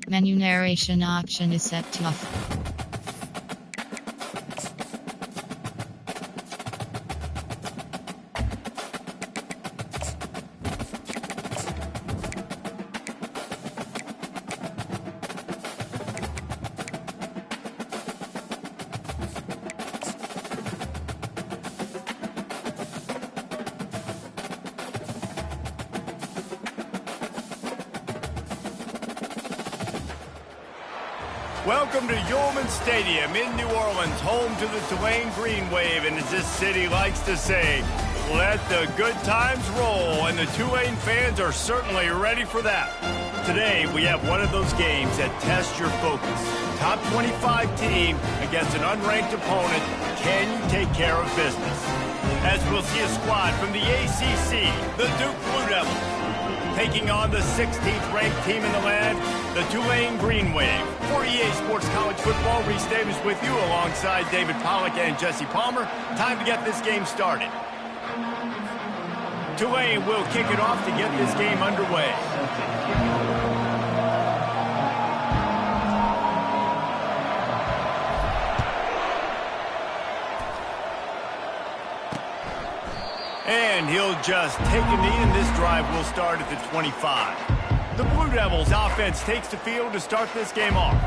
Menu narration option is set to off. Welcome to Yulman Stadium in New Orleans, home to the Tulane Green Wave, and as this city likes to say, let the good times roll, and the Tulane fans are certainly ready for that. Today, we have one of those games that tests your focus. Top 25 team against an unranked opponent. Can you take care of business? As we'll see a squad from the ACC, the Duke Blue Devils, taking on the 16th ranked team in the land, the Tulane Green Wave. For EA Sports College Football, Reese Davis with you alongside David Pollack and Jesse Palmer. Time to get this game started. Tulane will kick it off to get this game underway. And he'll just take a knee, and this drive will start at the 25. The Blue Devils offense takes the field to start this game off.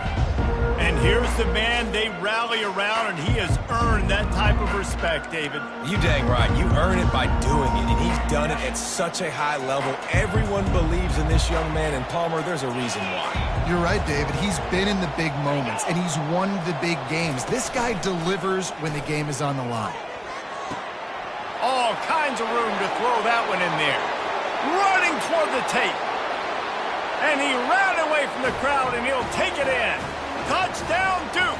And here's the man they rally around, and he has earned that type of respect, David. You dang right. You earn it by doing it, and he's done it at such a high level. Everyone believes in this young man, and Palmer, there's a reason why. You're right, David. He's been in the big moments, and he's won the big games. This guy delivers when the game is on the line. All kinds of room to throw that one in there. Running toward the tape. And he ran away from the crowd, and he'll take it in. Touchdown, Duke.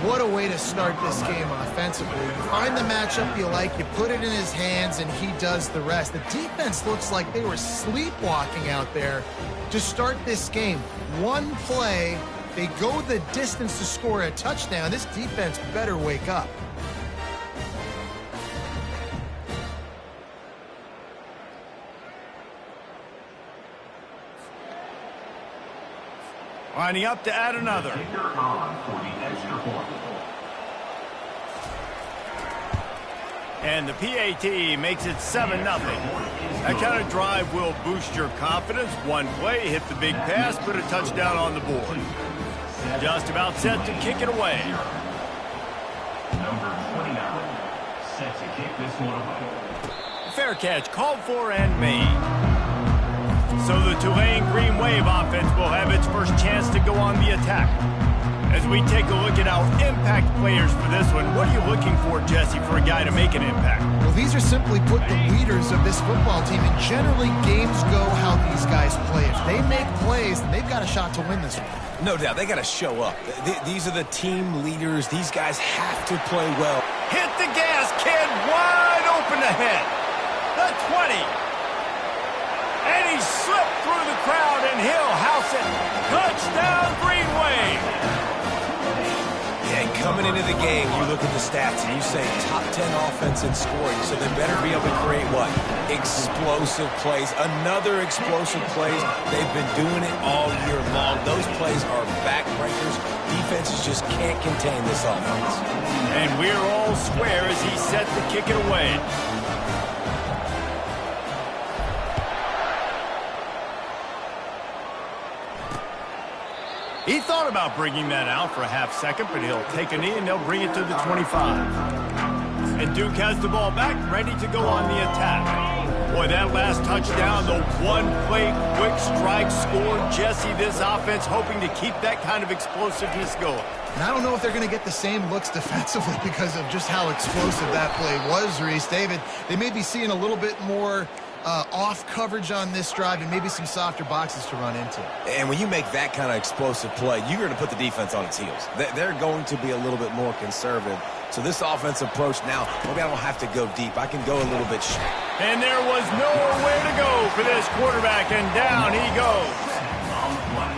What a way to start this game offensively. You find the matchup you like, you put it in his hands, and he does the rest. The defense looks like they were sleepwalking out there to start this game. One play, they go the distance to score a touchdown. This defense better wake up. Lining up to add another. And the PAT makes it 7-0. That kind of drive will boost your confidence. One play, hit the big pass, put a touchdown on the board. Just about set to kick it away. Number 29, set to kick this one away. Fair catch, called for and made. So the Tulane Green Wave offense will have its first chance to go on the attack. As we take a look at our impact players for this one, what are you looking for, Jesse, for a guy to make an impact? Well, these are simply put the leaders of this football team, and generally games go how these guys play. If they make plays, then they've got a shot to win this one. No doubt, they got to show up. These are the team leaders. These guys have to play well. Hit the gas, kid, wide open ahead. The 20. And he slipped through the crowd, and he'll house it. Touchdown, Green Wave. Yeah, coming into the game, you look at the stats, and you say top 10 offense in scoring, so they better be able to create what? Explosive plays. Another explosive plays. They've been doing it all year long. Those plays are backbreakers. Defenses just can't contain this offense. And we're all square as he's set to kick it away. He thought about bringing that out for a half second, but he'll take a knee and they'll bring it to the 25. And Duke has the ball back, ready to go on the attack. Boy, that last touchdown, the one-play quick strike score. Jesse, this offense hoping to keep that kind of explosiveness going. And I don't know if they're going to get the same looks defensively because of just how explosive that play was, Reese. David, they may be seeing a little bit more off coverage on this drive and maybe some softer boxes to run into. And when you make that kind of explosive play, you're going to put the defense on its heels. They're going to be a little bit more conservative. So this offensive approach now, maybe I don't have to go deep. I can go a little bit short. And there was nowhere to go for this quarterback, and down he goes.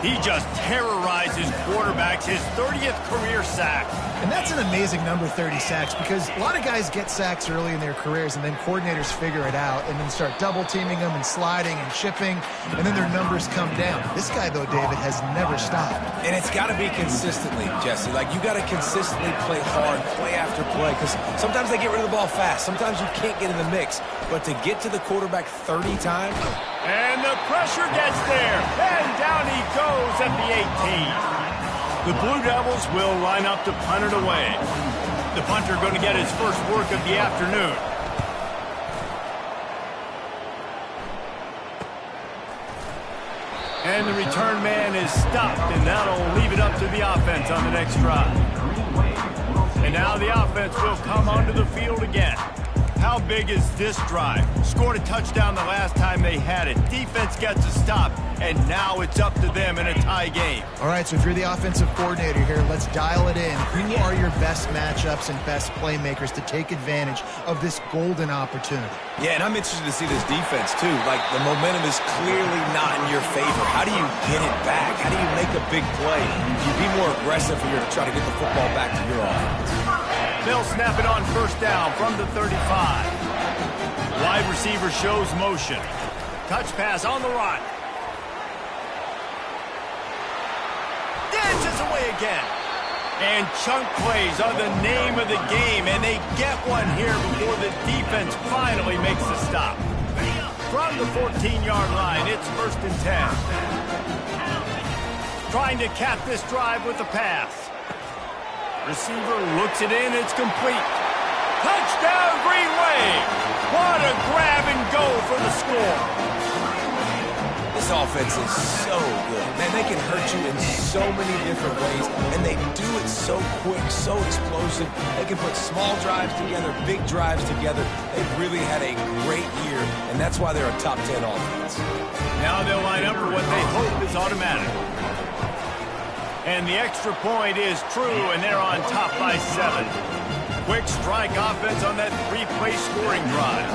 He just terrorized his quarterbacks, his 30th career sack. And that's an amazing number, 30 sacks, because a lot of guys get sacks early in their careers, and then coordinators figure it out and then start double-teaming them and sliding and chipping, and then their numbers come down. This guy, though, David, has never stopped. And it's got to be consistently, Jesse. Like, you got to consistently play hard, play after play, because sometimes they get rid of the ball fast. Sometimes you can't get in the mix. But to get to the quarterback 30 times... And the pressure gets there, and down he goes at the 18. The Blue Devils will line up to punt it away. The punter going to get his first work of the afternoon. And the return man is stopped, and that'll leave it up to the offense on the next drive. And now the offense will come onto the field again. How big is this drive? Scored a touchdown the last time they had it. Defense gets a stop, and now it's up to them in a tie game. All right, so if you're the offensive coordinator here, let's dial it in. Who are your best matchups and best playmakers to take advantage of this golden opportunity? Yeah, and I'm interested to see this defense, too. Like, the momentum is clearly not in your favor. How do you get it back? How do you make a big play? You be more aggressive here to try to get the football back to your offense. They'll snap it on first down from the 35. Wide receiver shows motion. Touch pass on the run. Dances away again. And chunk plays are the name of the game, and they get one here before the defense finally makes the stop. From the 14-yard line, it's 1st and 10. Trying to cap this drive with a pass. Receiver looks it in, it's complete. Touchdown, Green Wave! What a grab and go for the score. This offense is so good. Man, they can hurt you in so many different ways, and they do it so quick, so explosive. They can put small drives together, big drives together. They've really had a great year, and that's why they're a top 10 offense. Now they'll line up for what they hope is automatic. And the extra point is true, and they're on top by 7. Quick strike offense on that 3-play scoring drive.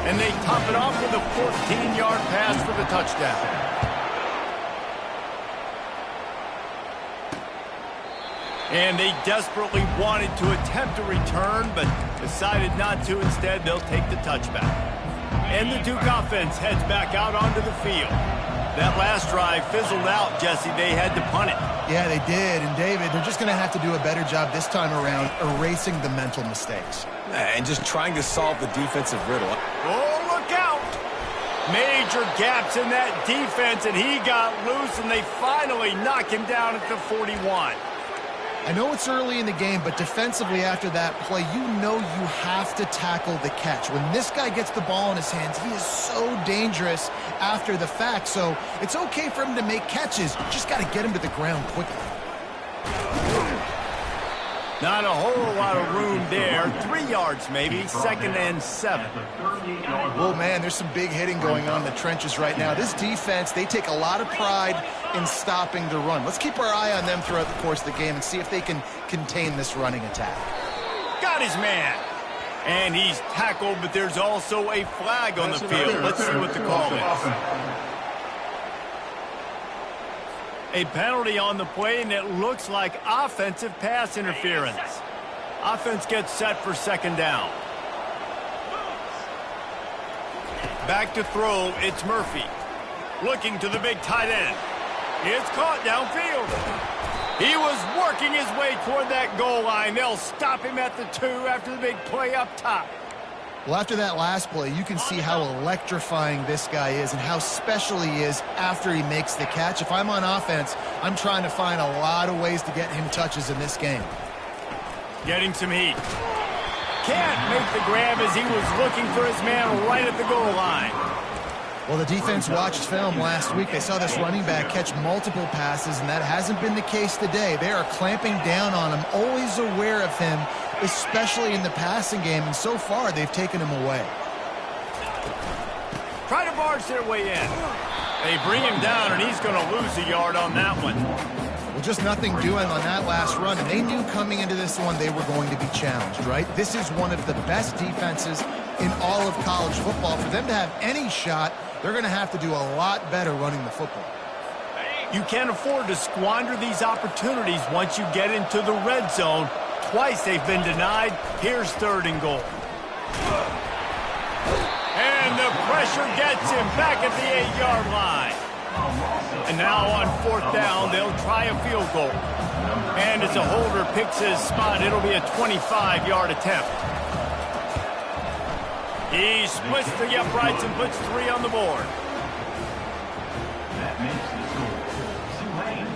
And they top it off with a 14-yard pass for the touchdown. And they desperately wanted to attempt a return, but decided not to. Instead, they'll take the touchback. And the Duke offense heads back out onto the field. That last drive fizzled out, Jesse. They had to punt it. Yeah, they did. And, David, they're just going to have to do a better job this time around erasing the mental mistakes. And just trying to solve the defensive riddle. Oh, look out! Major gaps in that defense, and he got loose, and they finally knock him down at the 41. I know it's early in the game, but defensively after that play, you know you have to tackle the catch. When this guy gets the ball in his hands, he is so dangerous after the fact. So it's okay for him to make catches. You just got to get him to the ground quickly. Not a whole lot of room there. 3 yards maybe, 2nd and 7. Oh, man, there's some big hitting going on in the trenches right now. This defense, they take a lot of pride in stopping the run. Let's keep our eye on them throughout the course of the game and see if they can contain this running attack. Got his man. And he's tackled, but there's also a flag on the field. Let's see what the call is. A penalty on the play, and it looks like offensive pass interference. Offense gets set for 2nd down. Back to throw, it's Murphy. Looking to the big tight end. It's caught downfield. He was working his way toward that goal line. They'll stop him at the 2 after the big play up top. Well, after that last play, you can see how electrifying this guy is and how special he is after he makes the catch. If I'm on offense, I'm trying to find a lot of ways to get him touches in this game. Getting some heat. Can't make the grab as he was looking for his man right at the goal line. Well, the defense watched film last week. They saw this running back catch multiple passes, and that hasn't been the case today. They are clamping down on him, always aware of him, especially in the passing game, and so far they've taken him away. Try to barge their way in. They bring him down, and he's going to lose a yard on that one. Well, just nothing doing on that last run, and they knew coming into this one they were going to be challenged, right? This is one of the best defenses in all of college football. For them to have any shot, they're going to have to do a lot better running the football. You can't afford to squander these opportunities once you get into the red zone. Twice they've been denied. Here's 3rd and goal. And the pressure gets him back at the 8-yard line. And now on 4th down, they'll try a field goal. And as a holder picks his spot, it'll be a 25-yard attempt. He splits the uprights and puts 3 on the board. That makes the score Tulane.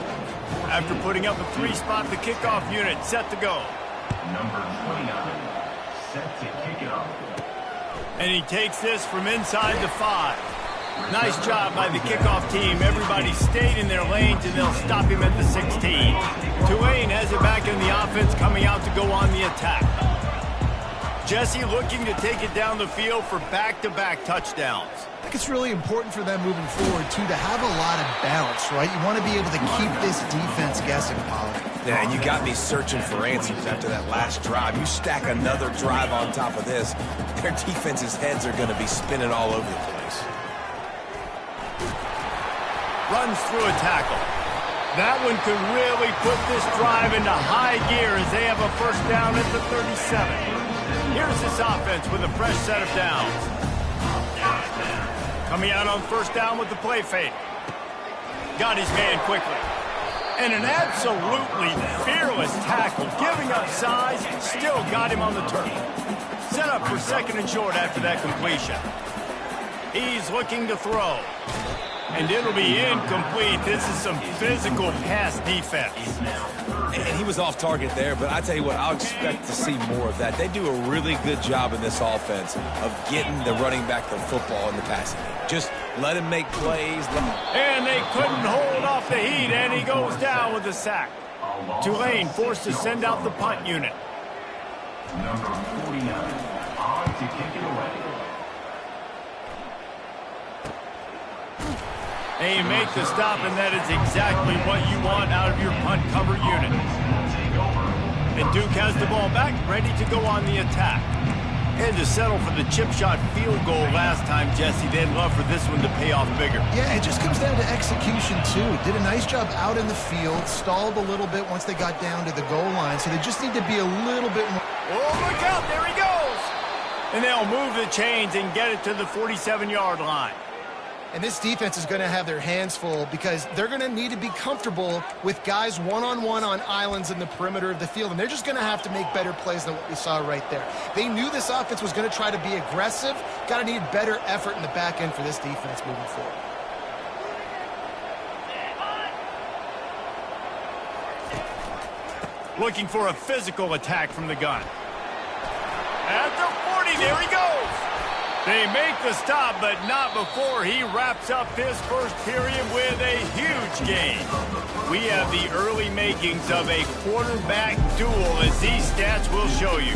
After putting up a 3-spot, the kickoff unit set to go. Number 29, set to kick it off. And he takes this from inside the 5. Nice job by the kickoff team. Everybody stayed in their lanes, and they'll stop him at the 16. Tulane has it back in the offense, coming out to go on the attack. Jesse looking to take it down the field for back-to-back touchdowns. I think it's really important for them moving forward, too, to have a lot of balance, right? You want to be able to keep this defense guessing, Pollard. Yeah, and you got me searching for answers after that last drive. You stack another drive on top of this, their defense's heads are going to be spinning all over the place. Runs through a tackle. That one could really put this drive into high gear as they have a 1st down at the 37. Here's this offense with a fresh set of downs. Coming out on 1st down with the play fake. Got his man quickly. And an absolutely fearless tackle, giving up size, still got him on the turf. Set up for 2nd and short after that completion. He's looking to throw. And it'll be incomplete. This is some physical pass defense. And he was off target there, but I tell you what, I'll expect to see more of that. They do a really good job in this offense of getting the running back the football in the passing game. Just let him make plays. And they couldn't hold off the heat, and he goes down with a sack. Tulane forced to send out the punt unit. Number 49, on to kick it away. They make the stop, and that is exactly what you want out of your punt cover unit. And Duke has the ball back, ready to go on the attack. And to settle for the chip shot field goal last time, Jesse, they'd love for this one to pay off bigger. Yeah, it just comes down to execution, too. Did a nice job out in the field, stalled a little bit once they got down to the goal line, so they just need to be a little bit more... Oh, look out, there he goes! And they'll move the chains and get it to the 47-yard line. And this defense is going to have their hands full because they're going to need to be comfortable with guys one-on-one on islands in the perimeter of the field. And they're just going to have to make better plays than what we saw right there. They knew this offense was going to try to be aggressive. Got to need better effort in the back end for this defense moving forward. Looking for a physical attack from the gun. At the 40, there he goes. They make the stop, but not before he wraps up this 1st period with a huge gain. We have the early makings of a quarterback duel, as these stats will show you.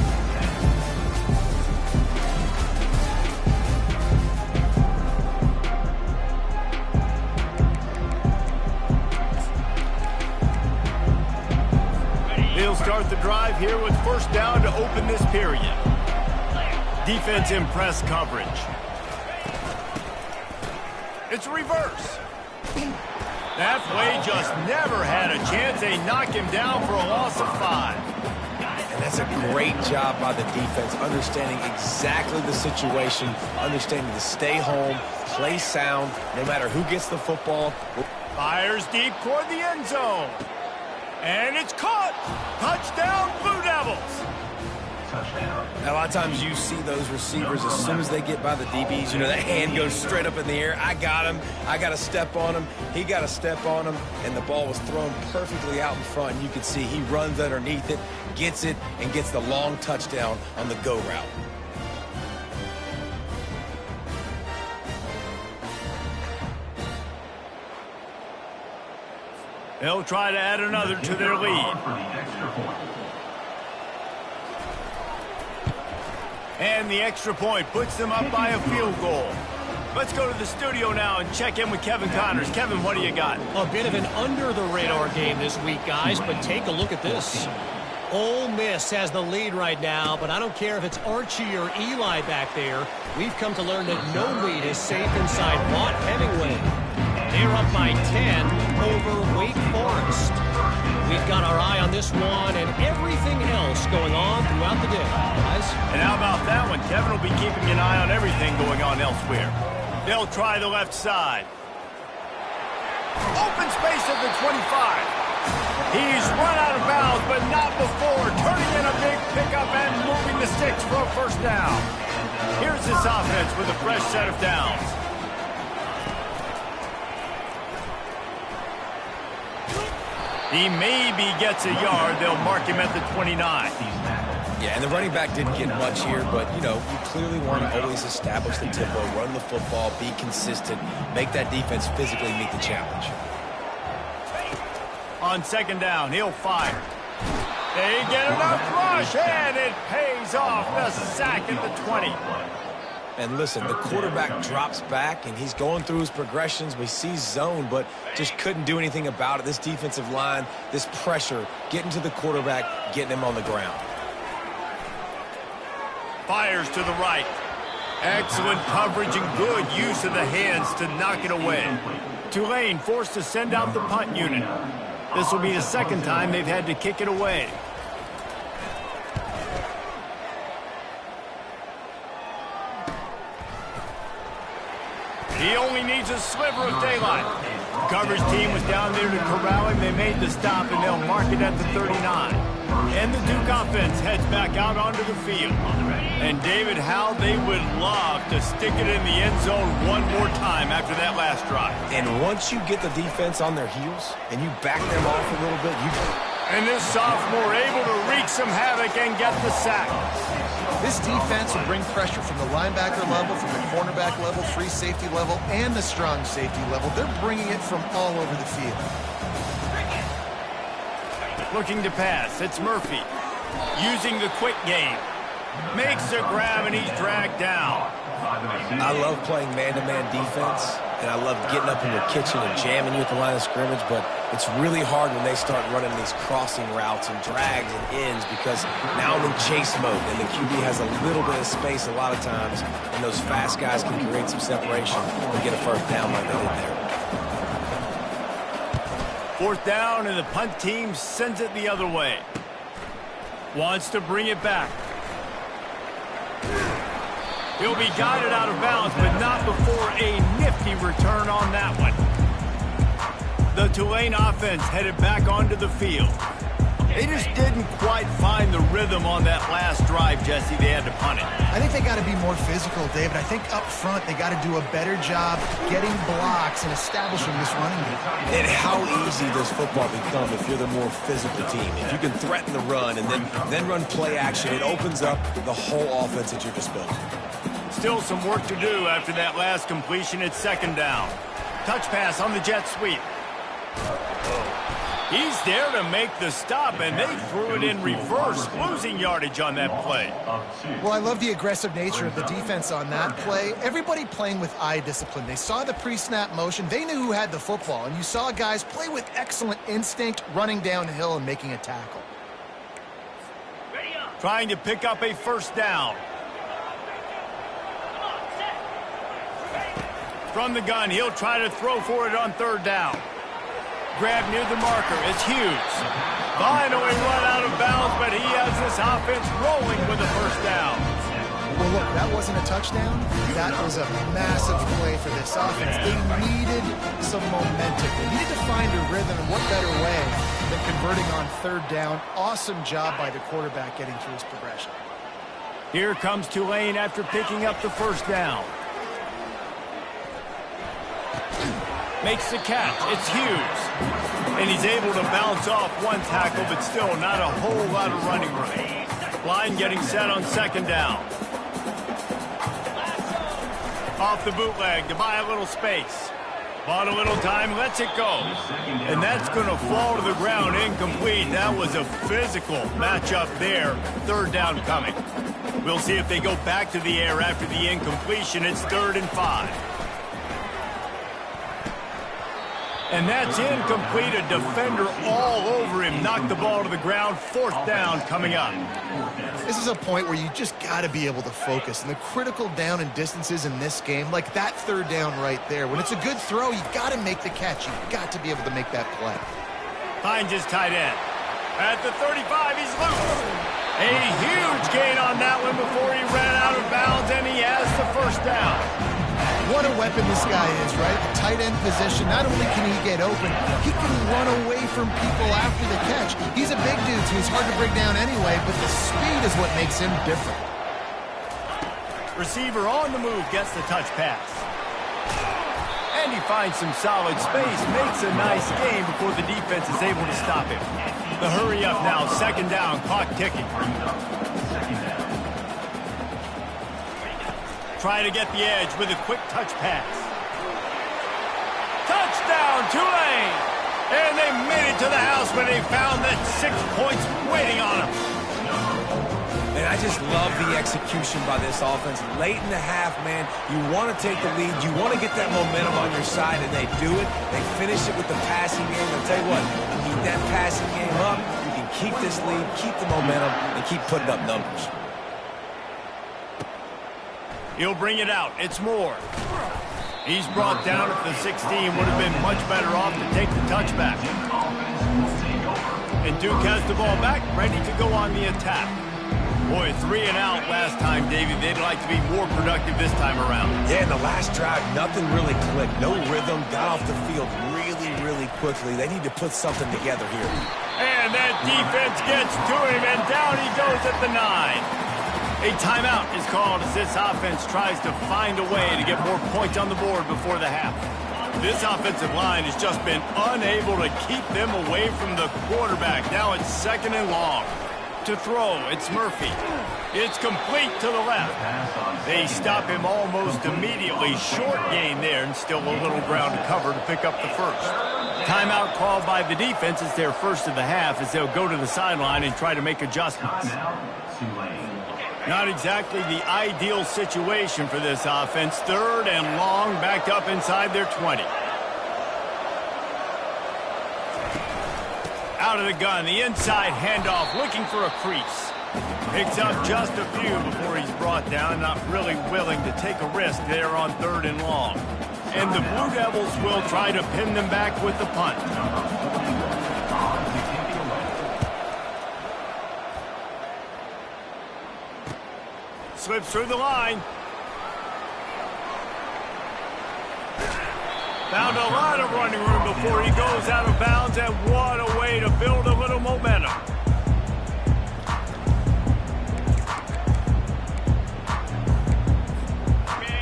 They'll start the drive here with 1st down to open this period. Defense in press coverage. It's reverse. That play just never had a chance. They knock him down for a loss of 5. And that's a great job by the defense, understanding exactly the situation, understanding to stay home, play sound, no matter who gets the football. Fires deep toward the end zone. And it's caught. Touchdown, Blue Devils. Now, a lot of times you see those receivers, as soon as they get by the DBs, you know, that hand goes straight up in the air. I got him. I got to step on him. He got to step on him. And the ball was thrown perfectly out in front. And you can see he runs underneath it, gets it, and gets the long touchdown on the go route. They'll try to add another to their lead. And the extra point puts them up by a field goal. Let's go to the studio now and check in with Kevin Connors. Kevin, what do you got? A bit of an under-the-radar game this week, guys, but take a look at this. Ole Miss has the lead right now, but I don't care if it's Archie or Eli back there. We've come to learn that no lead is safe inside Mott Hemingway. They're up by 10 over Wake Forest. We've We've got our eye on this one and everything else going on throughout the day, guys. And how about that one? Kevin will be keeping an eye on everything going on elsewhere. They'll try the left side. Open space at the 25. He's run out of bounds, but not before turning in a big pickup and moving the sticks for a first down. Here's this offense with a fresh set of downs. He maybe gets a yard. They'll mark him at the 29. Yeah, and the running back didn't get much here, but, you know, you clearly want to always establish the tempo, run the football, be consistent, make that defense physically meet the challenge. On second down, he'll fire. They get enough rush, and it pays off. The sack at the 20. And listen, the quarterback drops back, and he's going through his progressions. We see zone, but just couldn't do anything about it. This defensive line, this pressure, getting to the quarterback, getting him on the ground. Fires to the right. Excellent coverage and good use of the hands to knock it away. Tulane forced to send out the punt unit. This will be the second time they've had to kick it away. He only needs a sliver of daylight. The coverage team was down there to corral him. They made the stop, and they'll mark it at the 39. And the Duke offense heads back out onto the field. And David, how they would love to stick it in the end zone one more time after that last drive. And once you get the defense on their heels and you back them off a little bit, And this sophomore able to wreak some havoc and get the sack. This defense will bring pressure from the linebacker level, from the cornerback level, free safety level, and the strong safety level. They're bringing it from all over the field. Looking to pass. It's Murphy. Using the quick game. Makes a grab, and he's dragged down. I love playing man-to-man defense, and I love getting up in your kitchen and jamming you at the line of scrimmage, but it's really hard when they start running these crossing routes and drags and ends because now I'm in chase mode, and the QB has a little bit of space a lot of times, and those fast guys can create some separation and get a first down like they did there. Fourth down, and the punt team sends it the other way. Wants to bring it back. He'll be guided out of bounds, but not before a nifty return on that one. The Tulane offense headed back onto the field. They just didn't quite find the rhythm on that last drive, Jesse. They had to punt it. I think they got to be more physical, David. I think up front they got to do a better job getting blocks and establishing this running game. And how easy does football become if you're the more physical team? If you can threaten the run and then run play action, it opens up the whole offense at your disposal. Still some work to do after that last completion at second down. Touch pass on the jet sweep. He's there to make the stop, and they threw it in reverse, losing yardage on that play. Well, I love the aggressive nature of the defense on that play. Everybody playing with eye discipline. They saw the pre-snap motion. They knew who had the football, and you saw guys play with excellent instinct, running downhill and making a tackle. Trying to pick up a first down. From the gun, he'll try to throw for it on third down. Grab near the marker. It's Hughes. Finally run out of bounds, but he has this offense rolling with a first down. Well, look, that wasn't a touchdown. That was a massive play for this offense. They needed some momentum. They needed to find a rhythm, and what better way than converting on third down. Awesome job by the quarterback getting through his progression. Here comes Tulane after picking up the first down. Makes the catch. It's Hughes. And he's able to bounce off one tackle, but still not a whole lot of running room. Line getting set on second down. Off the bootleg to buy a little space. Bought a little time, lets it go. And that's going to fall to the ground incomplete. That was a physical matchup there. Third down coming. We'll see if they go back to the air after the incompletion. It's 3rd and 5. And that's incomplete. A defender all over him. Knocked the ball to the ground. 4th down coming up. This is a point where you just got to be able to focus. And the critical down and distances in this game, like that third down right there, when it's a good throw, you got to make the catch. You've got to be able to make that play. Finds his tight end. At the 35, he's loose. A huge gain on that one before he ran out of bounds, and he has the first down. What a weapon this guy is, right? The tight end position, not only can he get open, he can run away from people after the catch. He's a big dude, so he's hard to bring down anyway, but the speed is what makes him different. Receiver on the move gets the touch pass. And he finds some solid space, makes a nice gain before the defense is able to stop him. The hurry up now, second down, clock ticking. Try to get the edge with a quick touch pass. Touchdown, Tulane! And they made it to the house when they found that 6 points waiting on them. And I just love the execution by this offense. Late in the half, man, you want to take the lead. You want to get that momentum on your side, and they do it. They finish it with the passing game. I'll tell you what, keep that passing game up. You can keep this lead, keep the momentum, and keep putting up numbers. He'll bring it out. It's Moore. He's brought down at the 16. Would have been much better off to take the touchback. And Duke has the ball back, ready to go on the attack. Boy, 3 and out last time, Davey. They'd like to be more productive this time around. Yeah, in the last drive, nothing really clicked. No rhythm, got off the field really, really quickly. They need to put something together here. And that defense gets to him, and down he goes at the 9. A timeout is called as this offense tries to find a way to get more points on the board before the half. This offensive line has just been unable to keep them away from the quarterback. Now it's second and long. To throw, it's Murphy. It's complete to the left. They stop him almost immediately. Short gain there, and still a little ground to cover to pick up the first. Timeout called by the defense is their first of the half as they'll go to the sideline and try to make adjustments. Not exactly the ideal situation for this offense. Third and long, backed up inside their 20. Out of the gun, the inside handoff, looking for a crease. Picks up just a few before he's brought down, not really willing to take a risk there on third and long. And the Blue Devils will try to pin them back with the punt. Slips through the line. Found a lot of running room before he goes out of bounds, and what a way to build a little momentum.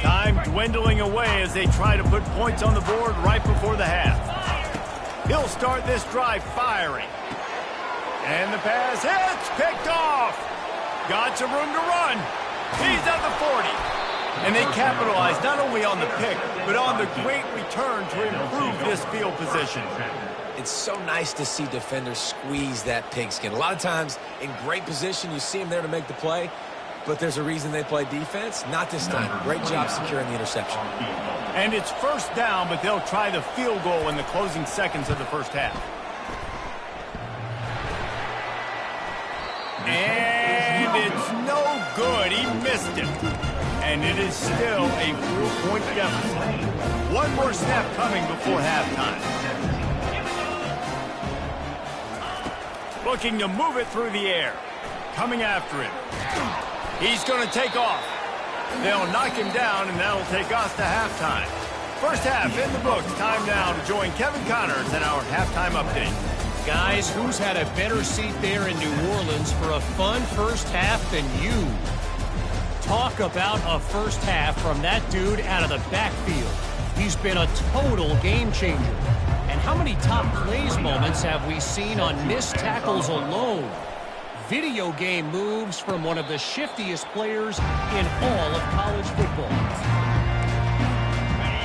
Time dwindling away as they try to put points on the board right before the half. He'll start this drive firing. And the pass hits, picked off. Got some room to run. He's at the 40. And they capitalize not only on the pick, but on the great return to improve this field position. It's so nice to see defenders squeeze that pigskin. A lot of times, in great position, you see them there to make the play, but there's a reason they play defense. Not this time. Great job securing the interception. And it's first down, but they'll try the field goal in the closing seconds of the first half. And it's no good. He missed it. And it is still a 4-point deficit. One more snap coming before halftime. Looking to move it through the air. Coming after him. He's going to take off. They'll knock him down, and that'll take us to halftime. First half in the books. Time now to join Kevin Connors in our halftime update. Guys, who's had a better seat there in New Orleans for a fun first half than you? Talk about a first half from that dude out of the backfield. He's been a total game changer. And how many top plays moments have we seen on missed tackles alone? Video game moves from one of the shiftiest players in all of college football.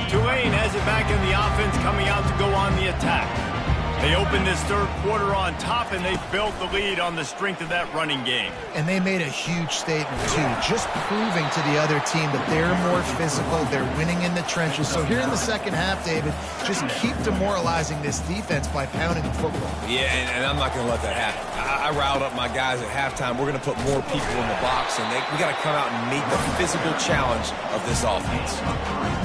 Tulane has it back in the offense, coming out to go on the attack. They opened this third quarter on top, and they built the lead on the strength of that running game. And they made a huge statement, too, just proving to the other team that they're more physical, they're winning in the trenches. So here in the second half, David, just keep demoralizing this defense by pounding the football. Yeah, and I'm not going to let that happen. I riled up my guys at halftime. We're going to put more people in the box, and we got to come out and meet the physical challenge of this offense.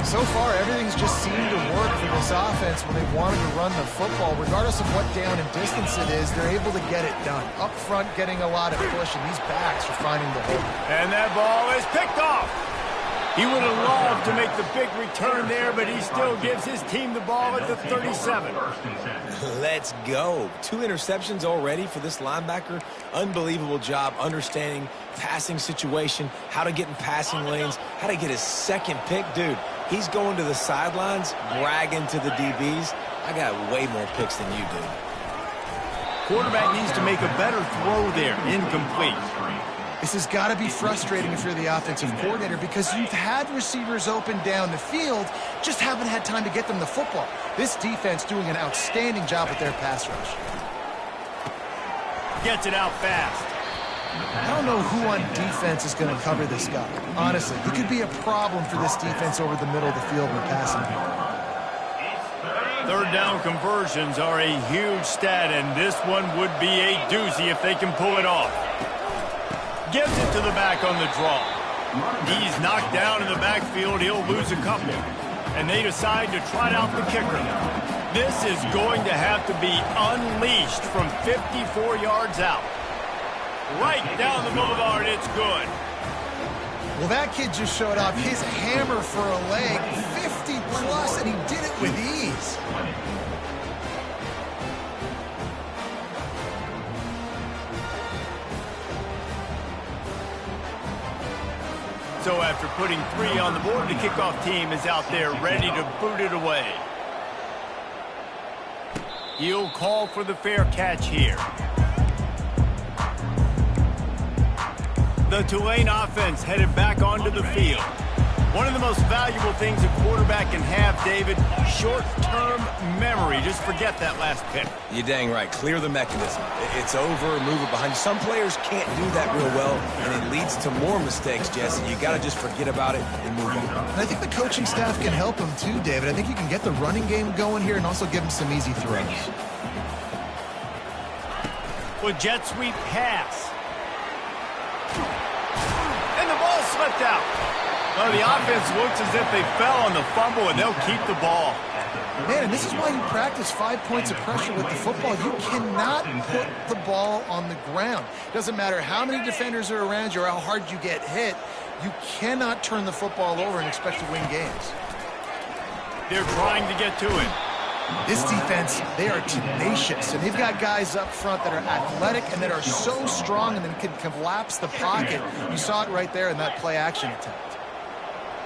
So far, everything's just seemed to work for this offense when they wanted to run the football, regardless regardless of what down and distance it is, they're able to get it done. Up front, getting a lot of push, and these backs are finding the hole. And that ball is picked off. He would have loved to make the big return there, but he still gives his team the ball at the 37. Let's go. 2 interceptions already for this linebacker. Unbelievable job understanding passing situation, how to get in passing lanes, how to get his second pick. Dude, he's going to the sidelines, bragging to the DBs. I got way more picks than you do. Quarterback needs to make a better throw there. Incomplete. This has got to be frustrating if you're the offensive coordinator because you've had receivers open down the field, just haven't had time to get them the football. This defense doing an outstanding job with their pass rush. Gets it out fast. I don't know who on defense is going to cover this guy. Honestly, he could be a problem for this defense over the middle of the field in the passing game. Third down conversions are a huge stat, and this one would be a doozy if they can pull it off. Gives it to the back on the draw. He's knocked down in the backfield. He'll lose a couple. And they decide to trot out the kicker. This is going to have to be unleashed from 54 yards out. Right down the boulevard, it's good. Well, that kid just showed off his hammer for a leg, 50 plus, and he did it with ease. So after putting 3 on the board, the kickoff team is out there ready to boot it away. He'll call for the fair catch here. The Tulane offense headed back onto the field. One of the most valuable things a quarterback can have, David, short-term memory. Just forget that last pick. You're dang right. Clear the mechanism. It's over, move it behind you. Some players can't do that real well, and it leads to more mistakes, Jesse. You got to just forget about it and move on. And I think the coaching staff can help him too, David. I think you can get the running game going here and also give him some easy throws. With jet sweep pass. And the ball slipped out. Well, the offense looks as if they fell on the fumble, and they'll keep the ball. Man, and this is why you practice 5 points of pressure with the football. You cannot put the ball on the ground. Doesn't matter how many defenders are around you or how hard you get hit. You cannot turn the football over and expect to win games. They're trying to get to it. This defense, they are tenacious, and they've got guys up front that are athletic and that are so strong and then can collapse the pocket. You saw it right there in that play-action attempt.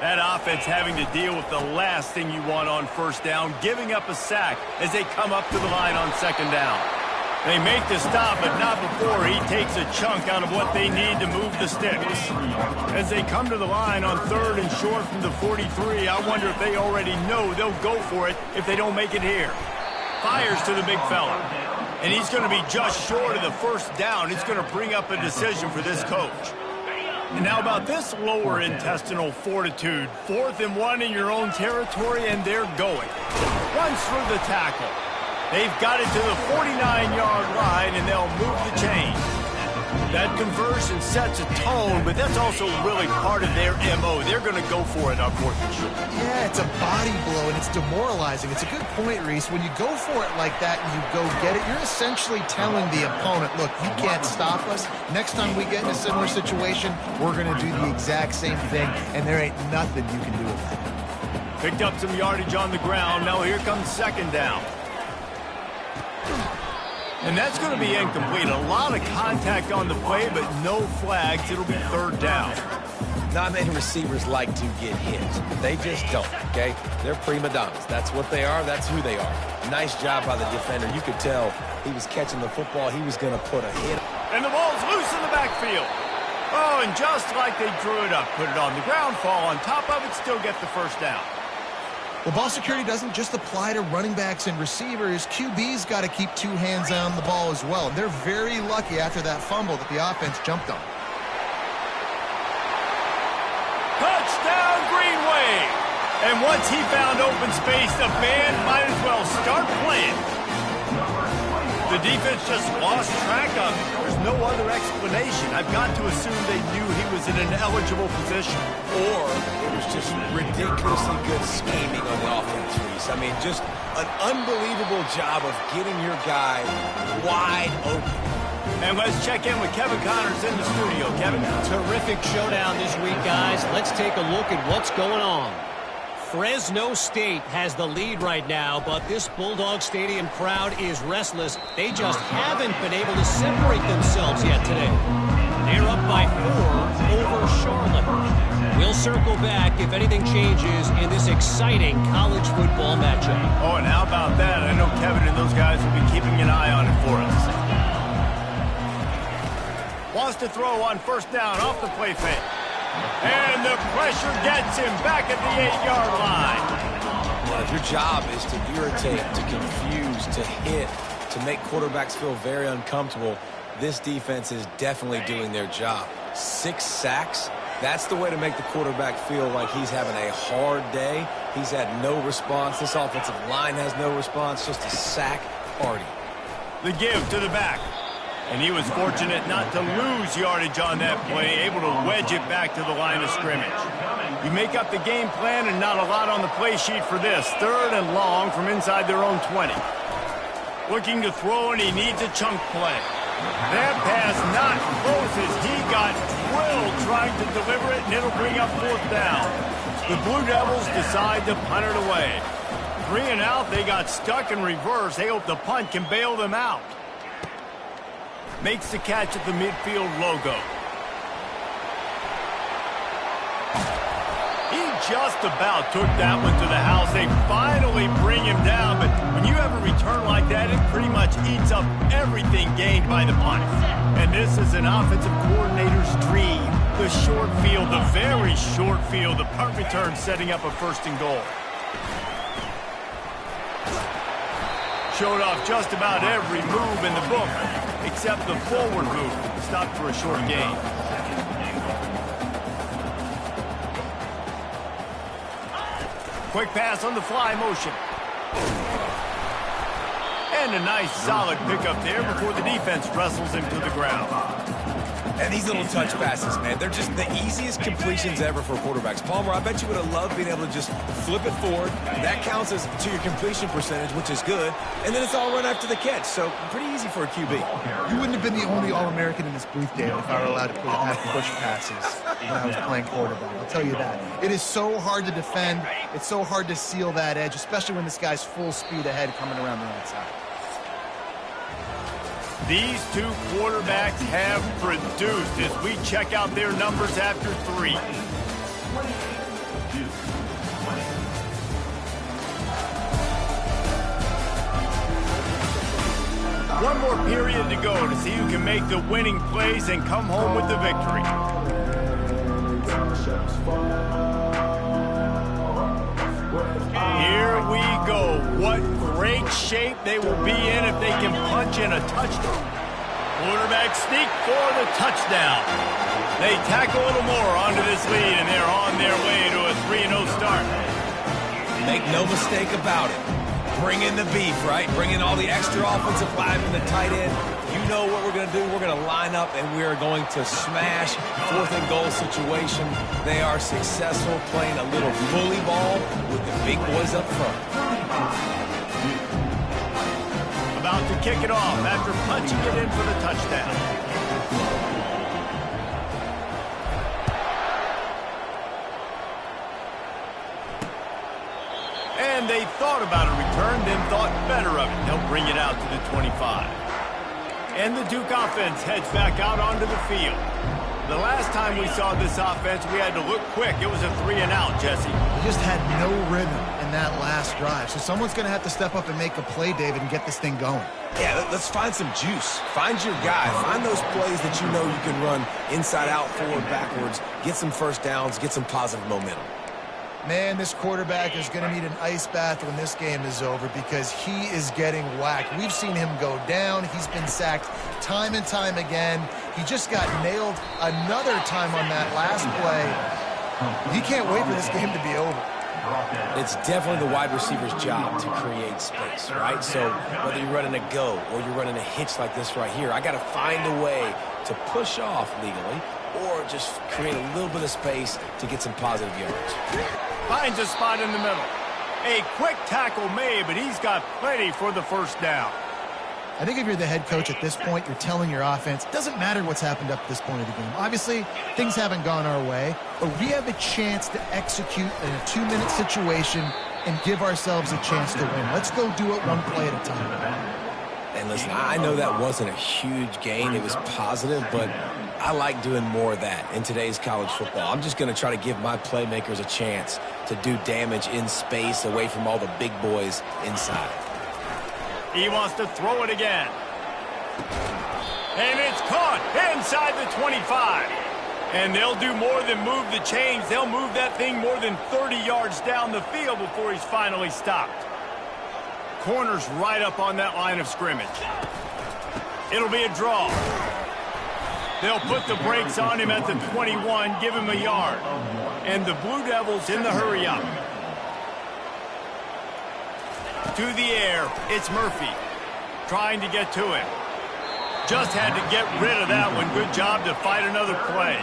That offense having to deal with the last thing you want on first down, giving up a sack as they come up to the line on second down. They make the stop, but not before he takes a chunk out of what they need to move the sticks. As they come to the line on third and short from the 43, I wonder if they already know they'll go for it if they don't make it here. Fires to the big fella. And he's going to be just short of the first down. It's going to bring up a decision for this coach. And now about this lower intestinal fortitude. 4th and 1 in your own territory, and they're going. Runs through the tackle. They've got it to the 49-yard line, and they'll move the chain. That conversion sets a tone, but that's also really part of their MO. They're going to go for it on 4th and short. Yeah, it's a body blow, and it's demoralizing. It's a good point, Reese. When you go for it like that and you go get it, you're essentially telling the opponent, look, you can't stop us. Next time we get in a similar situation, we're going to do the exact same thing, and there ain't nothing you can do about it. Picked up some yardage on the ground. Now here comes second down. And that's going to be incomplete. A lot of contact on the play, but no flags. It'll be third down. Not many receivers like to get hit. They just don't, okay? They're prima donnas. That's what they are. That's who they are. Nice job by the defender. You could tell he was catching the football. He was going to put a hit. And the ball's loose in the backfield. Oh, and just like they drew it up, put it on the ground, fall on top of it, still get the first down. Well, ball security doesn't just apply to running backs and receivers. QB's got to keep 2 hands on the ball as well. They're very lucky after that fumble that the offense jumped on. Touchdown, Green Wave! And once he found open space, the band might as well start playing. The defense just lost track of him. There's no other explanation. I've got to assume they knew he was in an eligible position. Or it was just ridiculously good scheming on the offense, Reese. I mean, just an unbelievable job of getting your guy wide open. And let's check in with Kevin Connors in the studio. Kevin? Terrific showdown this week, guys. Let's take a look at what's going on. Fresno State has the lead right now, but this Bulldog Stadium crowd is restless. They just haven't been able to separate themselves yet today. They're up by 4 over Charlotte. We'll circle back if anything changes in this exciting college football matchup. Oh, and how about that? I know Kevin and those guys will be keeping an eye on it for us. Wants to throw on first down off the play fake. And the pressure gets him back at the 8-yard line. Well, if your job is to irritate, to confuse, to hit, to make quarterbacks feel very uncomfortable, this defense is definitely doing their job. 6 sacks, that's the way to make the quarterback feel like he's having a hard day. He's had no response. This offensive line has no response, just a sack party. The give to the back. And he was fortunate not to lose yardage on that play, able to wedge it back to the line of scrimmage. You make up the game plan and not a lot on the play sheet for this. 3rd and long from inside their own 20. Looking to throw, and he needs a chunk play. That pass not close as he got drilled trying to deliver it, and it'll bring up 4th down. The Blue Devils decide to punt it away. 3 and out, they got stuck in reverse. They hope the punt can bail them out. Makes the catch at the midfield logo. He just about took that one to the house. They finally bring him down, but when you have a return like that, it pretty much eats up everything gained by the punt. And this is an offensive coordinator's dream. The short field, the very short field, the punt return setting up a 1st and goal. Showed off just about every move in the book, except the forward move. Stopped for a short gain. Quick pass on the fly motion. And a nice solid pickup there before the defense wrestles him to the ground. And these little touch passes, man, they're just the easiest completions ever for quarterbacks. Palmer, I bet you would have loved being able to just flip it forward. That counts as to your completion percentage, which is good. And then it's all run after the catch. So pretty easy for a QB. You wouldn't have been the only All-American in this booth, David, if I were allowed to have push passes when I was playing quarterback. I'll tell you that. It is so hard to defend. It's so hard to seal that edge, especially when this guy's full speed ahead coming around the outside. These two quarterbacks have produced as we check out their numbers after 3. One more period to go to see who can make the winning plays and come home with the victory. Here we go. What great shape they will be in if they can punch in a touchdown. Quarterback sneak for the touchdown. They tack a little more onto this lead, and they're on their way to a 3-0 start. Make no mistake about it. Bring in the beef, right? Bring in all the extra offensive linemen, the tight end. You know what we're going to do. We're going to line up, and we are going to smash 4th and goal situation. They are successful playing a little bully ball with the big boys up front. About to kick it off after punching it in for the touchdown. And they thought about a return, then thought better of it. They'll bring it out to the 25. And the Duke offense heads back out onto the field. The last time we saw this offense, we had to look quick. It was a 3-and-out, Jesse. They just had no rhythm in that last drive. So someone's going to have to step up and make a play, David, and get this thing going. Yeah, let's find some juice. Find your guy. Find those plays that you know you can run inside out, forward, backwards. Get some first downs. Get some positive momentum. Man, this quarterback is going to need an ice bath when this game is over because he is getting whacked. We've seen him go down. He's been sacked time and time again. He just got nailed another time on that last play. He can't wait for this game to be over. It's definitely the wide receiver's job to create space, right? So whether you're running a go or you're running a hitch like this right here, I got to find a way to push off legally or just create a little bit of space to get some positive yards. Finds a spot in the middle. A quick tackle made, but he's got plenty for the first down. I think if you're the head coach at this point, you're telling your offense, it doesn't matter what's happened up to this point of the game. Obviously, things haven't gone our way, but we have a chance to execute in a 2-minute situation and give ourselves a chance to win. Let's go do it one play at a time. And listen, I know that wasn't a huge gain. It was positive, but I like doing more of that in today's college football. I'm just going to try to give my playmakers a chance to do damage in space away from all the big boys inside. He wants to throw it again. And it's caught inside the 25. And they'll do more than move the chains. They'll move that thing more than 30 yards down the field before he's finally stopped. Corner's right up on that line of scrimmage. It'll be a draw. They'll put the brakes on him at the 21, give him a yard. And the Blue Devils in the hurry up. To the air, it's Murphy. Trying to get to him. Just had to get rid of that one. Good job to fight another play.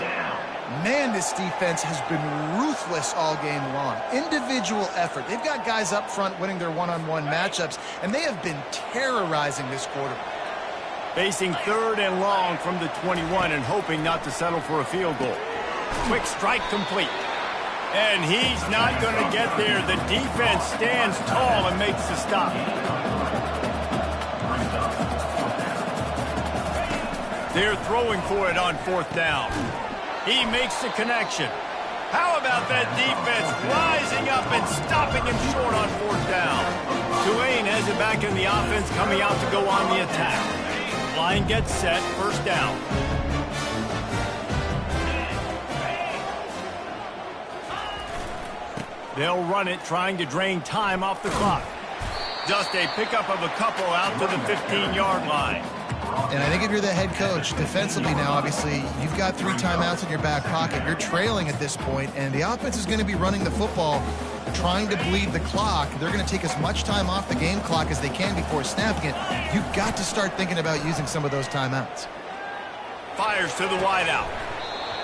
Man, this defense has been ruthless all game long. Individual effort. They've got guys up front winning their one-on-one matchups, and they have been terrorizing this quarter. Facing 3rd and long from the 21 and hoping not to settle for a field goal. Quick strike complete. And he's not going to get there. The defense stands tall and makes the stop. They're throwing for it on 4th down. He makes the connection. How about that defense rising up and stopping him short on 4th down? Tulane has it back in the offense, coming out to go on the attack. Line gets set, 1st down. They'll run it, trying to drain time off the clock. Just a pickup of a couple out to the 15-yard line. And I think if you're the head coach, defensively now, obviously, you've got 3 timeouts in your back pocket. You're trailing at this point, and the offense is going to be running the football, trying to bleed the clock. They're going to take as much time off the game clock as they can before snapping it. You've got to start thinking about using some of those timeouts. Fires to the wideout.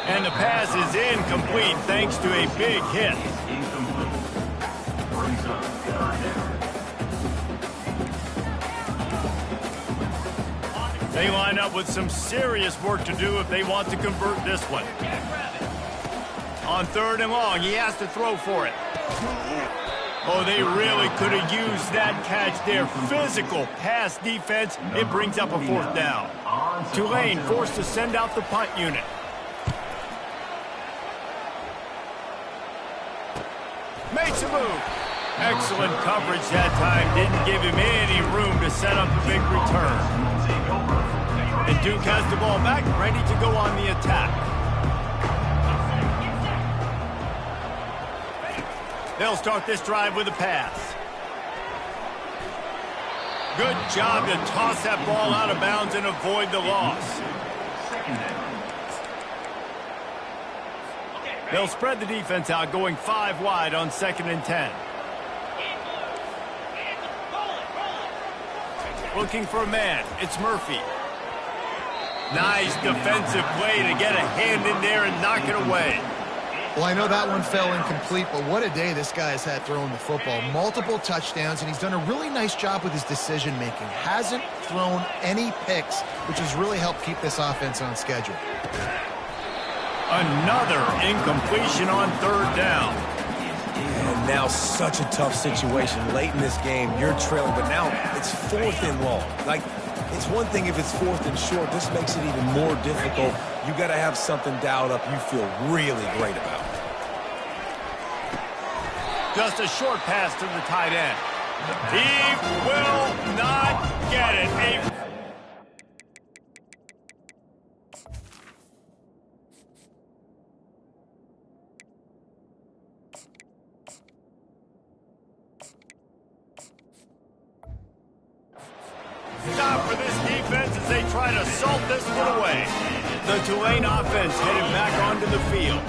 And the pass is incomplete thanks to a big hit. They line up with some serious work to do if they want to convert this one. On 3rd and long, he has to throw for it. Oh, they really could have used that catch there. Physical pass defense. It brings up a 4th down. Tulane forced to send out the punt unit. Makes a move. Excellent coverage that time. Didn't give him any room to set up a big return. And Duke has the ball back, ready to go on the attack. They'll start this drive with a pass. Good job to toss that ball out of bounds and avoid the loss. They'll spread the defense out, going 5 wide on 2nd and 10. Looking for a man. It's Murphy. Nice defensive play to get a hand in there and knock it away. Well, I know that one fell incomplete, but what a day this guy has had throwing the football. Multiple touchdowns, and he's done a really nice job with his decision-making. Hasn't thrown any picks, which has really helped keep this offense on schedule. Another incompletion on 3rd down. And now such a tough situation. Late in this game, you're trailing, but now it's 4th and long. Like, it's one thing if it's 4th and short. This makes it even more difficult. You got to have something dialed up you feel really great about. Just a short pass to the tight end. He will not get it. Stop for this defense as they try to salt this one away. The Tulane offense headed back onto the field.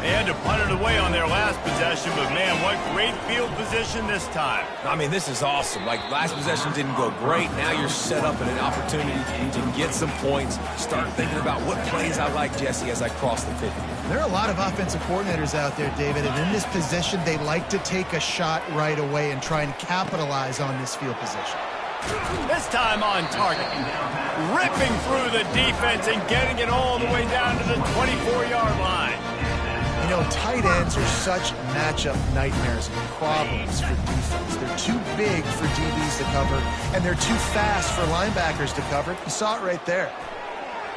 They had to punt it away on their last possession, but man, what great field position this time. I mean, this is awesome. Like, last possession didn't go great. Now you're set up in an opportunity to get some points. Start thinking about what plays I like, Jesse, as I cross the 50. There are a lot of offensive coordinators out there, David, and in this position, they like to take a shot right away and try and capitalize on this field position. This time on target. Ripping through the defense and getting it all the way down to the 24-yard line. You know, tight ends are such matchup nightmares and problems for defense. They're too big for DBs to cover, and they're too fast for linebackers to cover. You saw it right there.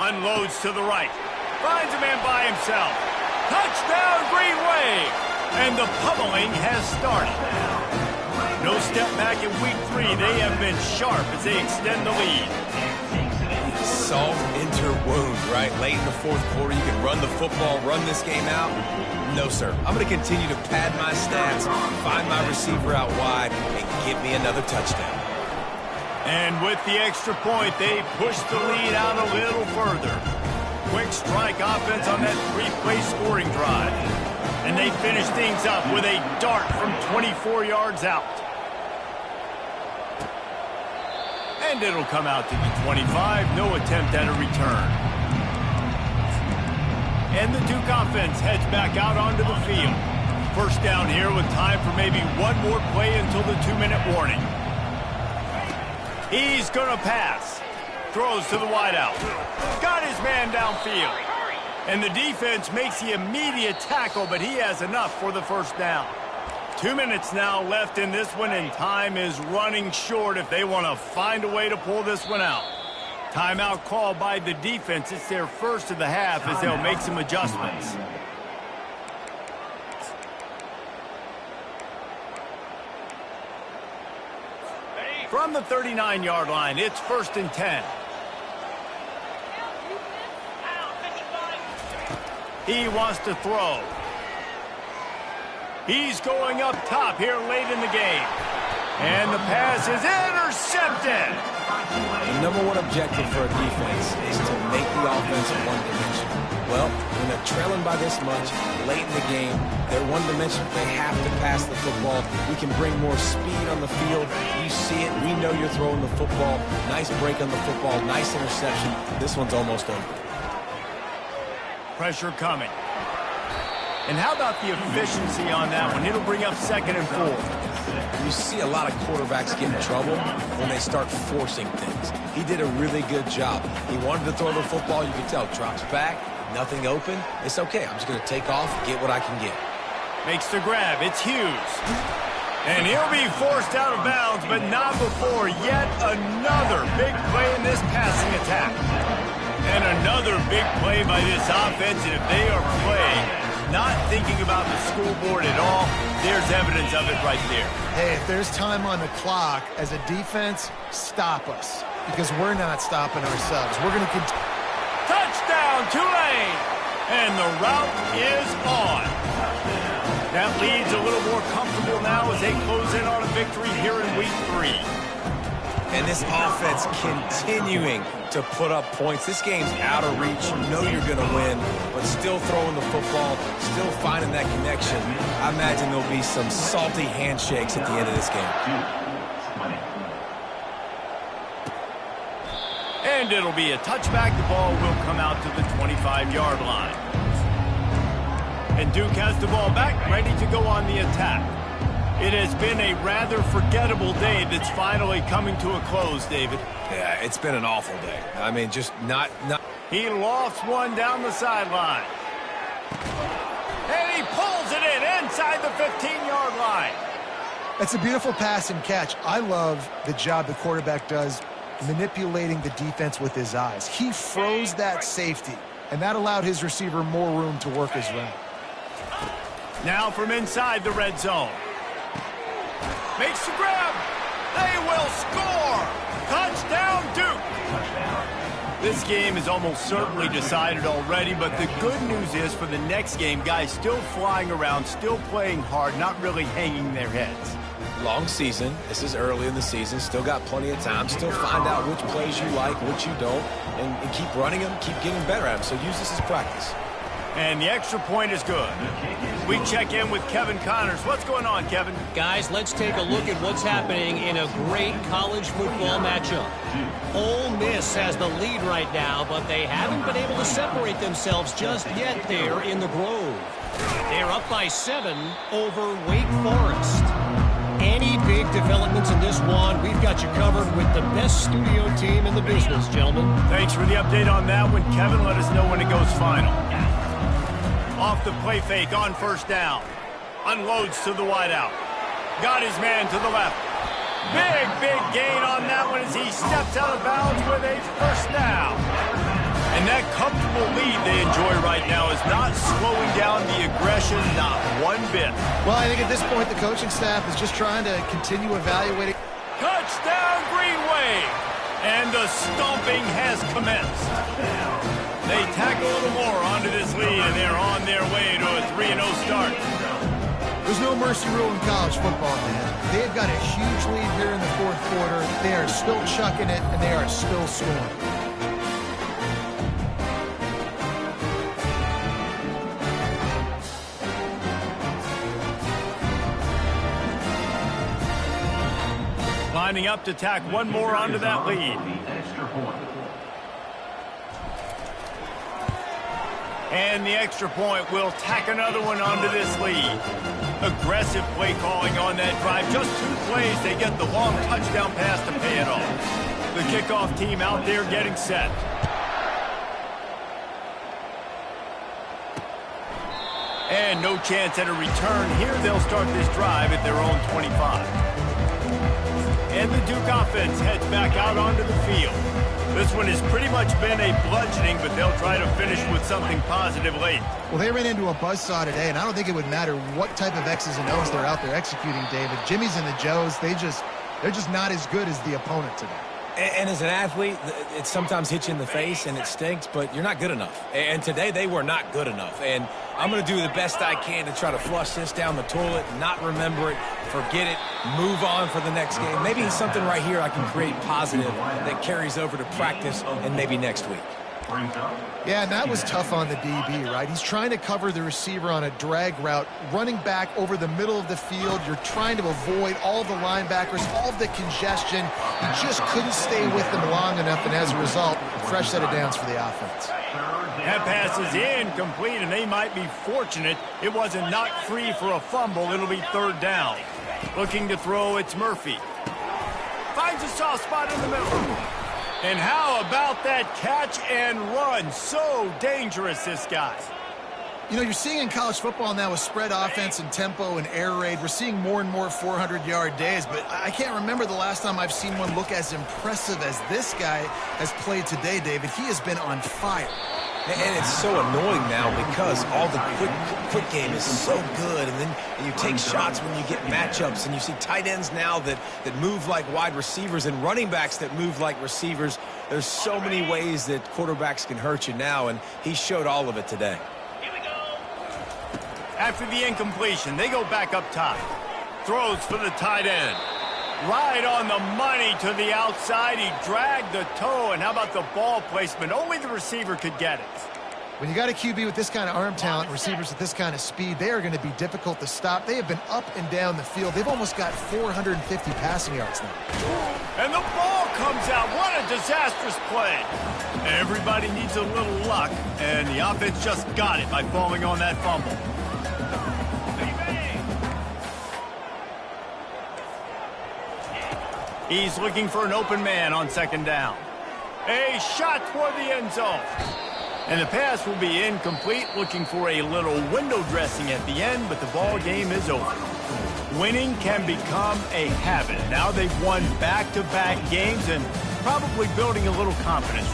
Unloads to the right. Finds a man by himself. Touchdown, Green Wave! And the pummeling has started. No step back in week 3. They have been sharp as they extend the lead. Salt into wound, right? Late in the fourth quarter, you can run the football, run this game out. No, sir. I'm going to continue to pad my stats, find my receiver out wide, and give me another touchdown. And with the extra point, they push the lead out a little further. Quick strike offense on that 3-play scoring drive. And they finish things up with a dart from 24 yards out. And it'll come out to the 25. No attempt at a return. And the Duke offense heads back out onto the field. First down here with time for maybe one more play until the 2-minute warning. He's going to pass. Throws to the wideout. Got his man downfield. And the defense makes the immediate tackle, but he has enough for the first down. 2 minutes now left in this one, and time is running short if they want to find a way to pull this one out. Timeout called by the defense. It's their first of the half as they'll make some adjustments. From the 39-yard line, it's 1st and 10. He wants to throw. He's going up top here late in the game. And the pass is intercepted. The number one objective for a defense is to make the offense one-dimensional. Well, when they're trailing by this much, late in the game, they're one-dimensional. They have to pass the football. We can bring more speed on the field. You see it. We know you're throwing the football. Nice break on the football. Nice interception. This one's almost over. Pressure coming. And how about the efficiency on that one? It'll bring up 2nd and 4. You see a lot of quarterbacks get in trouble when they start forcing things. He did a really good job. He wanted to throw the football. You can tell. Drops back. Nothing open. It's okay. I'm just going to take off, get what I can get. Makes the grab. It's Hughes. And he'll be forced out of bounds, but not before yet another big play in this passing attack. And another big play by this offense, and if they are playing, not thinking about the scoreboard at all, there's evidence of it right there. Hey, if there's time on the clock, as a defense, stop us. Because we're not stopping ourselves. We're going to continue. Touchdown, Tulane! And the route is on. That lead's a little more comfortable now as they close in on a victory here in week 3. And this offense continuing to put up points. This game's out of reach. You know you're going to win, but still throwing the football, still finding that connection. I imagine there'll be some salty handshakes at the end of this game. And it'll be a touchback. The ball will come out to the 25-yard line. And Duke has the ball back, ready to go on the attack. It has been a rather forgettable day that's finally coming to a close, David. Yeah, it's been an awful day. I mean, just not... He lofts one down the sideline. And he pulls it in inside the 15-yard line. That's a beautiful pass and catch. I love the job the quarterback does manipulating the defense with his eyes. He froze that safety, and that allowed his receiver more room to work his route. Now from inside the red zone. Makes the grab. They will score. Touchdown, Duke. This game is almost certainly decided already, but the good news is for the next game, guys still flying around, still playing hard, not really hanging their heads. Long season. This is early in the season. Still got plenty of time. Still find out which plays you like, which you don't, and keep running them, keep getting better at them. So use this as practice. And the extra point is good. We check in with Kevin Connors. What's going on, Kevin? Guys, let's take a look at what's happening in a great college football matchup. Ole Miss has the lead right now, but they haven't been able to separate themselves just yet there in the Grove. They're up by 7 over Wake Forest. Any big developments in this one, we've got you covered with the best studio team in the business, gentlemen. Thanks for the update on that one, Kevin. Let us know when it goes final. Off the play fake on first down. Unloads to the wideout. Got his man to the left. Big gain on that one as he steps out of bounds with a first down. And that comfortable lead they enjoy right now is not slowing down the aggression, not one bit. Well, I think at this point the coaching staff is just trying to continue evaluating. Touchdown, Green Wave! And the stomping has commenced. They tack a little more onto this lead, and they're on their way to a 3-0 start. There's no mercy rule in college football, man. They've got a huge lead here in the fourth quarter. They are still chucking it, and they are still scoring. Lining up to tack one more onto that lead. And the extra point will tack another one onto this lead. Aggressive play calling on that drive. Just 2 plays, they get the long touchdown pass to pay it off. The kickoff team out there getting set. And no chance at a return. Here they'll start this drive at their own 25. And the Duke offense heads back out onto the field. This one has pretty much been a bludgeoning, but they'll try to finish with something positive late. Well, they ran into a buzzsaw today, and I don't think it would matter what type of X's and O's they're out there executing, David. Jimmy's and the Joes, they're just not as good as the opponent today. And as an athlete, it sometimes hits you in the face and it stinks, but you're not good enough. And today they were not good enough. And I'm going to do the best I can to try to flush this down the toilet, not remember it, forget it, move on for the next game. Maybe something right here I can create positive that carries over to practice and maybe next week. Yeah, and that was tough on the DB, right? He's trying to cover the receiver on a drag route, running back over the middle of the field. You're trying to avoid all the linebackers, all of the congestion. He just couldn't stay with them long enough, and as a result, fresh set of downs for the offense. That pass is incomplete, and they might be fortunate it wasn't knocked free for a fumble. It'll be third down. Looking to throw, it's Murphy. Finds a soft spot in the middle. And how about that catch and run? So dangerous, this guy. You know, you're seeing in college football now with spread offense and tempo and air raid, we're seeing more and more 400-yard days, but I can't remember the last time I've seen one look as impressive as this guy has played today, David. He has been on fire. And it's so annoying now because all the quick game is so good, and then you take shots when you get matchups, and you see tight ends now that move like wide receivers and running backs that move like receivers. There's so many ways that quarterbacks can hurt you now, and he showed all of it today. After the incompletion, they go back up top. Throws for the tight end. Right on the money to the outside. He dragged the toe, and how about the ball placement? Only the receiver could get it. When you got a QB with this kind of arm talent, receivers with this kind of speed, they are going to be difficult to stop. They have been up and down the field. They've almost got 450 passing yards now. And the ball comes out. What a disastrous play. Everybody needs a little luck, and the offense just got it by falling on that fumble. He's looking for an open man on second down. A shot toward the end zone. And the pass will be incomplete, looking for a little window dressing at the end, but the ball game is over. Winning can become a habit. Now they've won back-to-back games and probably building a little confidence.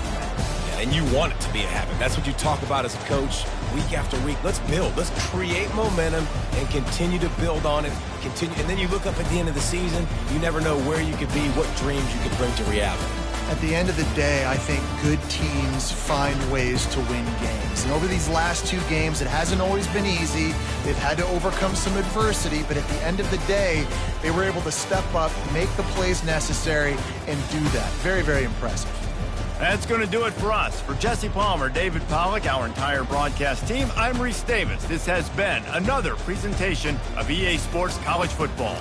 And you want it to be a habit. That's what you talk about as a coach week after week. Let's build. Let's create momentum and continue to build on it. Continue, and then you look up at the end of the season, you never know where you could be, what dreams you could bring to reality. At the end of the day, I think good teams find ways to win games. And over these last 2 games, it hasn't always been easy. They've had to overcome some adversity, but at the end of the day, they were able to step up, make the plays necessary, and do that. Very, very impressive. That's going to do it for us. For Jesse Palmer, David Pollack, our entire broadcast team, I'm Reese Davis. This has been another presentation of EA Sports College Football.